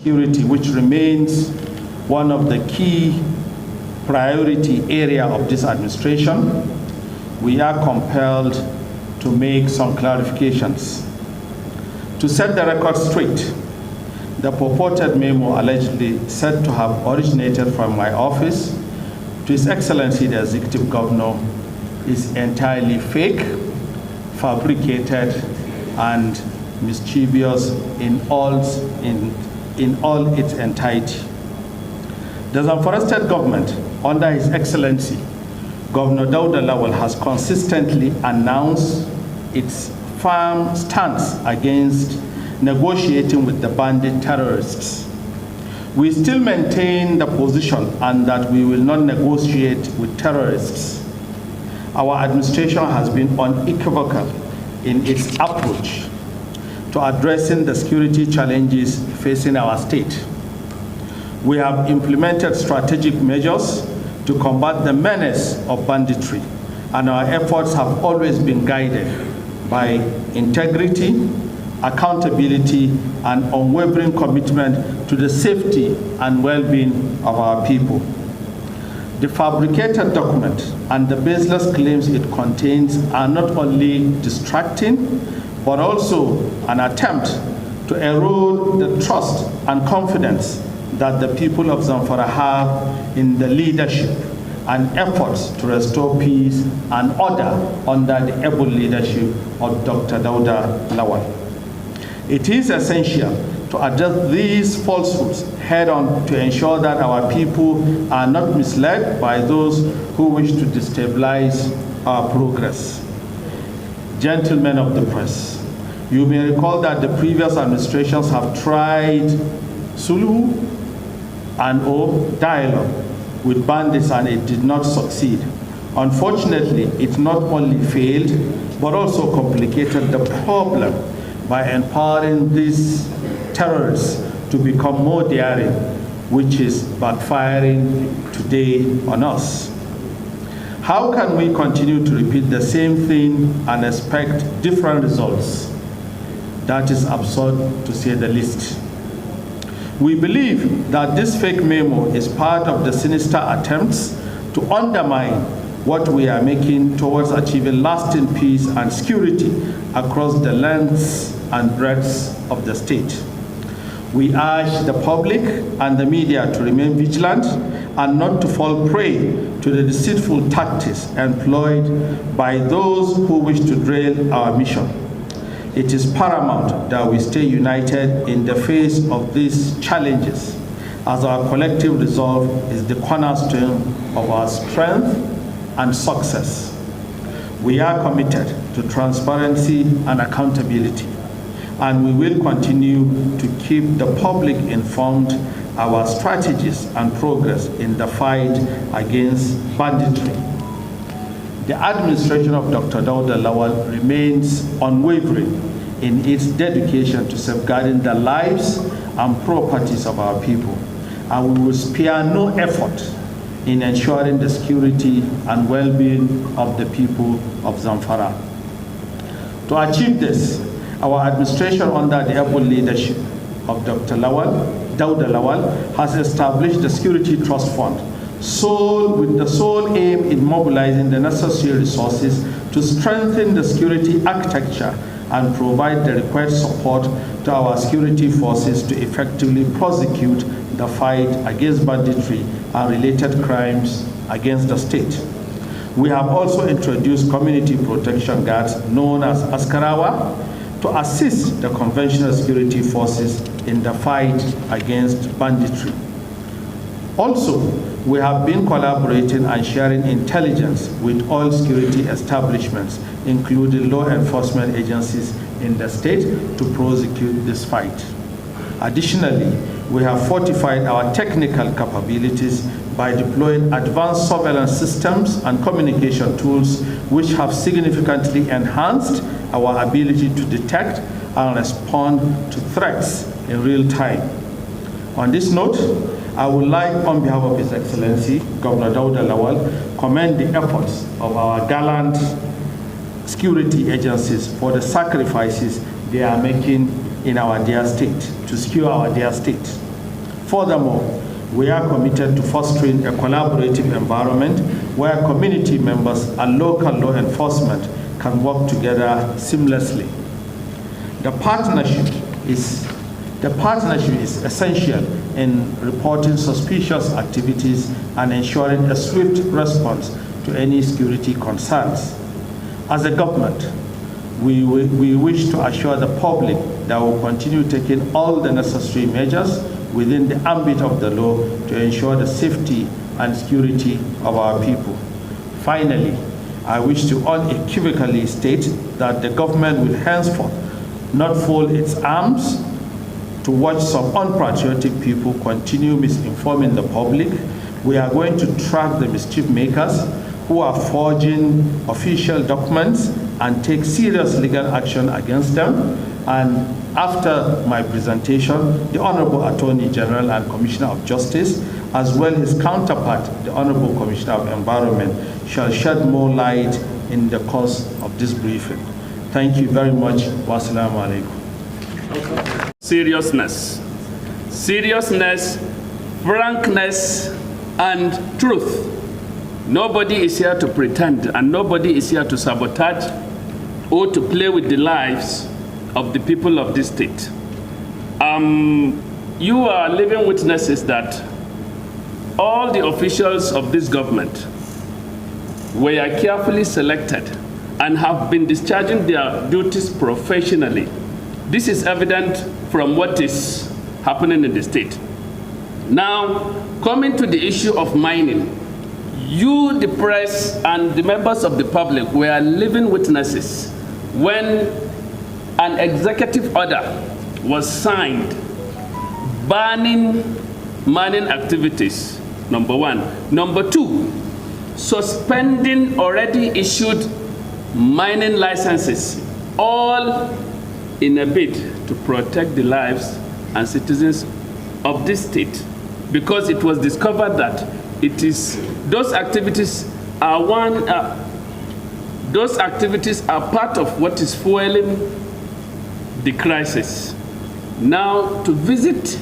Security, which remains one of the key priority area of this administration, we are compelled to make some clarifications. To set the record straight, the purported memo allegedly said to have originated from my office to His Excellency the Executive Governor is entirely fake, fabricated, and mischievous in all its entirety. The Zamfara State Government, under His Excellency Governor Dauda Lawal, has consistently announced its firm stance against negotiating with the bandit terrorists. We still maintain the position and that we will not negotiate with terrorists. Our administration has been unequivocal in its approach to addressing the security challenges facing our state. We have implemented strategic measures to combat the menace of banditry, and our efforts have always been guided by integrity, accountability, and unwavering commitment to the safety and well-being of our people. The fabricated document and the baseless claims it contains are not only distracting, but also an attempt to erode the trust and confidence that the people of Zamfara have in the leadership and efforts to restore peace and order under the able leadership of Dr. Dauda Lawal. It is essential to address these falsehoods head-on to ensure that our people are not misled by those who wish to destabilize our progress. Gentlemen of the press, you may recall that the previous administrations have tried Sulu and/or dialogue with bandits and it did not succeed. Unfortunately, it not only failed, but also complicated the problem by empowering these terrorists to become more daring, which is backfiring today on us. How can we continue to repeat the same thing and expect different results? That is absurd, to say the least. We believe that this fake memo is part of the sinister attempts to undermine what we are making towards achieving lasting peace and security across the lengths and breadths of the state. We urge the public and the media to remain vigilant and not to fall prey to the deceitful tactics employed by those who wish to derail our mission. It is paramount that we stay united in the face of these challenges, as our collective resolve is the cornerstone of our strength and success. We are committed to transparency and accountability, and we will continue to keep the public informed our strategies and progress in the fight against banditry. The administration of Dr. Dauda Lawal remains unwavering in its dedication to safeguarding the lives and properties of our people, and we will spare no effort in ensuring the security and well-being of the people of Zamfara. To achieve this, our administration under the able leadership of Dr. Dauda Lawal has established the Security Trust Fund, with the sole aim in mobilizing the necessary resources to strengthen the security architecture and provide the required support to our security forces to effectively prosecute the fight against banditry and related crimes against the state. We have also introduced community protection guards known as Askarawa to assist the conventional security forces in the fight against banditry. Also, we have been collaborating and sharing intelligence with all security establishments, including law enforcement agencies in the state, to prosecute this fight. Additionally, we have fortified our technical capabilities by deploying advanced surveillance systems and communication tools, which have significantly enhanced our ability to detect and respond to threats in real time. On this note, I would like, on behalf of His Excellency, Governor Dauda Lawal, commend the efforts of our gallant security agencies for the sacrifices they are making in our dear state, to secure our dear state. Furthermore, we are committed to fostering a collaborative environment where community members and local law enforcement can work together seamlessly. The partnership is essential in reporting suspicious activities and ensuring a swift response to any security concerns. As a government, we wish to assure the public that we will continue taking all the necessary measures within the ambit of the law to ensure the safety and security of our people. Finally, I wish to unequivocally state that the government will henceforth not fold its arms to watch some unpatriotic people continue misinforming the public. We are going to track the mischief makers who are forging official documents and take serious legal action against them. And after my presentation, the Honorable Attorney General and Commissioner of Justice, as well as his counterpart, the Honorable Commissioner of Environment, shall shed more light in the course of this briefing. Thank you very much. Wassalamu alaikum. Seriousness, frankness, and truth. Nobody is here to pretend, and nobody is here to sabotage or to play with the lives of the people of this state. You are living witnesses that all the officials of this government were carefully selected and have been discharging their duties professionally. This is evident from what is happening in the state. Now, coming to the issue of mining, you, the press, and the members of the public were living witnesses when an executive order was signed banning mining activities, number one. Number two, suspending already issued mining licenses, all in a bid to protect the lives and citizens of this state, because it was discovered that those activities are part of what is fueling the crisis. Now, to visit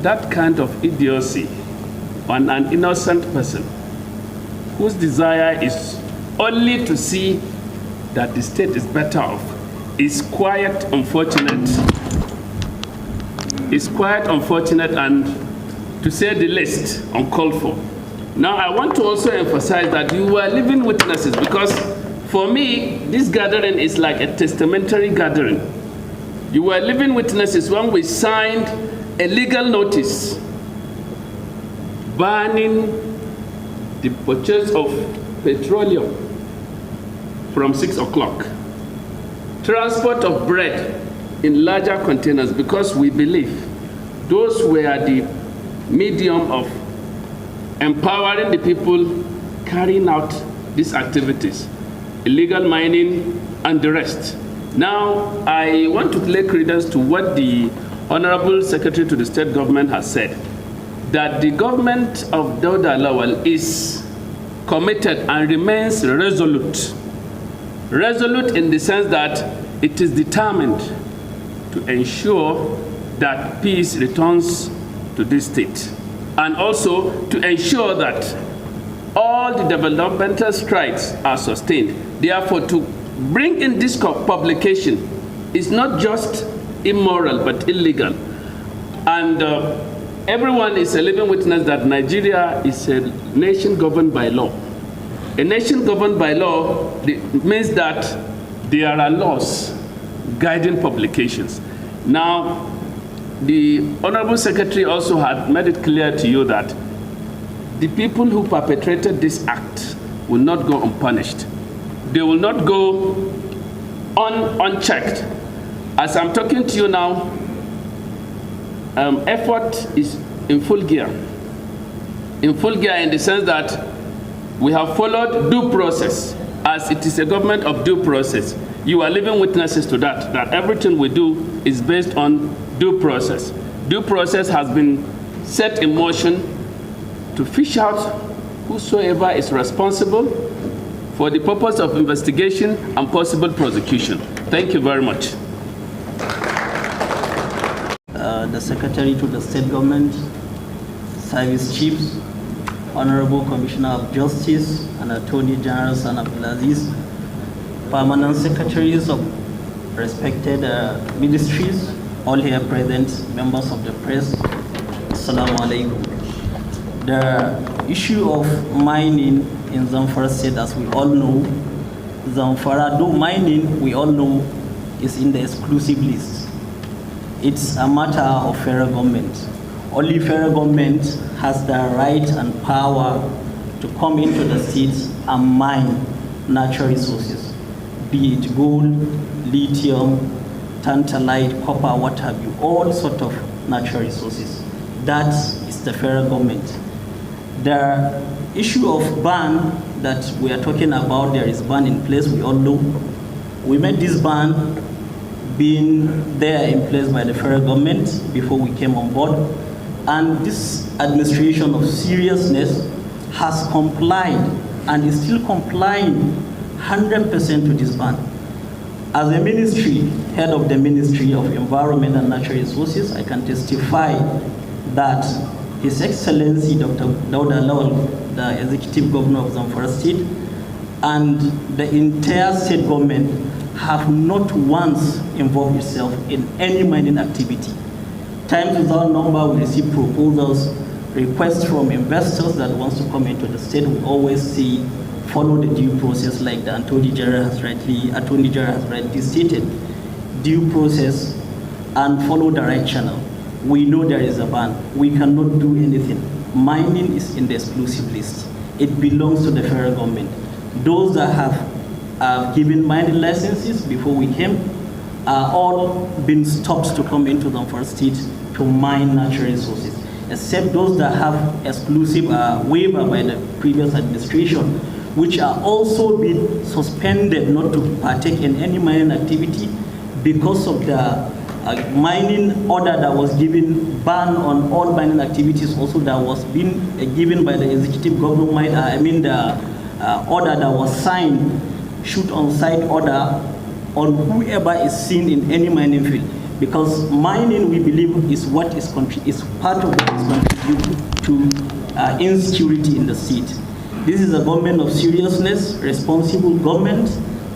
that kind of idiocy on an innocent person whose desire is only to see that the state is better off is quite unfortunate. It's quite unfortunate and, to say the least, uncalled for. Now, I want to also emphasize that you were living witnesses, because for me, this gathering is like a testamentary gathering. You were living witnesses when we signed a legal notice banning the purchase of petroleum from 6 o'clock, transport of bread in larger containers, because we believe those were the medium of empowering the people carrying out these activities, illegal mining and the rest. Now, I want to lay credence to what the Honorable Secretary to the State Government has said, that the government of Dauda Lawal is committed and remains resolute. Resolute in the sense that it is determined to ensure that peace returns to this state, and also to ensure that all the developmental strides are sustained. Therefore, to bring in this publication is not just immoral but illegal. And everyone is a living witness that Nigeria is a nation governed by law. A nation governed by law means that there are laws guiding publications. Now, the Honorable Secretary also had made it clear to you that the people who perpetrated this act will not go unpunished. They will not go unchecked. As I'm talking to you now, effort is in full gear. In full gear in the sense that we have followed due process, as it is a government of due process. You are living witnesses to that, that everything we do is based on due process. Due process has been set in motion to fish out whosoever is responsible for the purpose of investigation and possible prosecution. Thank you very much. the Secretary to the State Government, Service Chiefs, Honorable Commissioner of Justice and Attorney General San Abdulaziz, Permanent Secretaries of respected ministries, all here present, members of the press, Assalamu alaikum. The issue of mining in Zamfara State, as we all know, Zamfara, though mining, we all know, is in the exclusive list. It's a matter of federal government. Only federal government has the right and power to come into the state and mine natural resources, be it gold, lithium, tantalite, copper, what have you, all sort of natural resources. That is the federal government. The issue of ban that we are talking about, there is ban in place, we all know. We made this ban being there in place by the federal government before we came on board. And this administration of seriousness has complied and is still complying 100% to this ban. As a ministry, head of the Ministry of Environment and Natural Resources, I can testify that His Excellency Dr. Dauda Lawal, the Executive Governor of Zamfara State, and the entire state government have not once involved itself in any mining activity. Times without number, we receive proposals, requests from investors that wants to come into the state. We always see, follow the due process, like the Attorney General has rightly stated, due process and follow the right channel. We know there is a ban. We cannot do anything. Mining is in the exclusive list. It belongs to the federal government. Those that have given mining licenses before we came are all been stopped to come into Zamfara State to mine natural resources, except those that have exclusive waiver by the previous administration, which are also been suspended not to partake in any mining activity because of the mining order that was given, ban on all mining activities also that was being given by the executive government, the order that was signed, shoot on site order on whoever is seen in any mining field. Because mining, we believe, is what is part of what is contributing to insecurity in the state. This is a government of seriousness, responsible government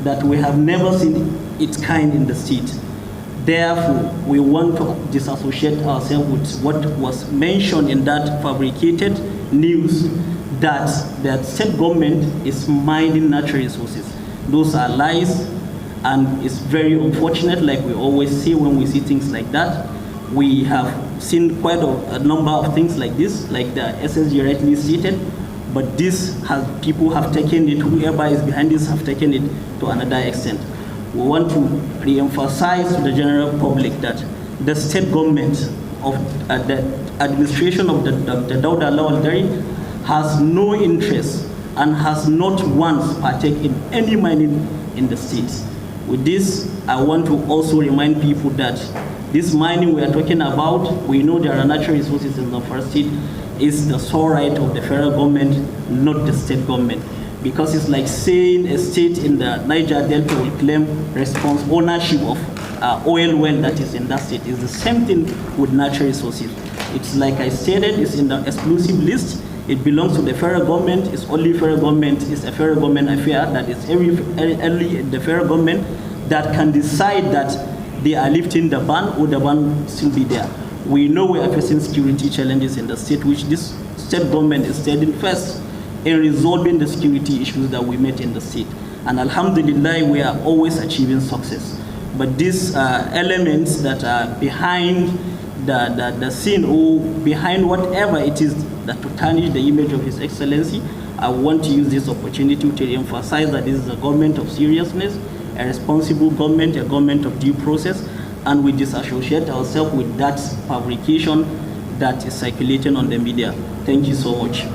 that we have never seen its kind in the state. Therefore, we want to disassociate ourselves with what was mentioned in that fabricated news that the state government is mining natural resources. Those are lies, and it's very unfortunate, like we always say when we see things like that. We have seen quite a number of things like this, like the SSG rightly stated, but this people have taken it, whoever is behind this have taken it to another extent. We want to re-emphasize to the general public that the state government of the administration of the Dauda Lawal has no interest and has not once partaken in any mining in the state. With this, I want to also remind people that this mining we are talking about, we know there are natural resources in the first state, is the sole right of the federal government, not the state government. Because it's like saying a state in the Niger Delta will claim ownership of oil well that is in that state. It's the same thing with natural resources. It's like I stated, it's in the exclusive list. It belongs to the federal government. It's only federal government. It's a federal government affair that is only the federal government that can decide that they are lifting the ban or the ban still be there. We know we are facing security challenges in the state, which this state government is standing first in resolving the security issues that we met in the state. And alhamdulillah, we are always achieving success. But these elements that are behind the scene or behind whatever it is that to tarnish the image of His Excellency, I want to use this opportunity to emphasize that this is a government of seriousness, a responsible government, a government of due process, and we disassociate ourselves with that fabrication that is circulating on the media. Thank you so much.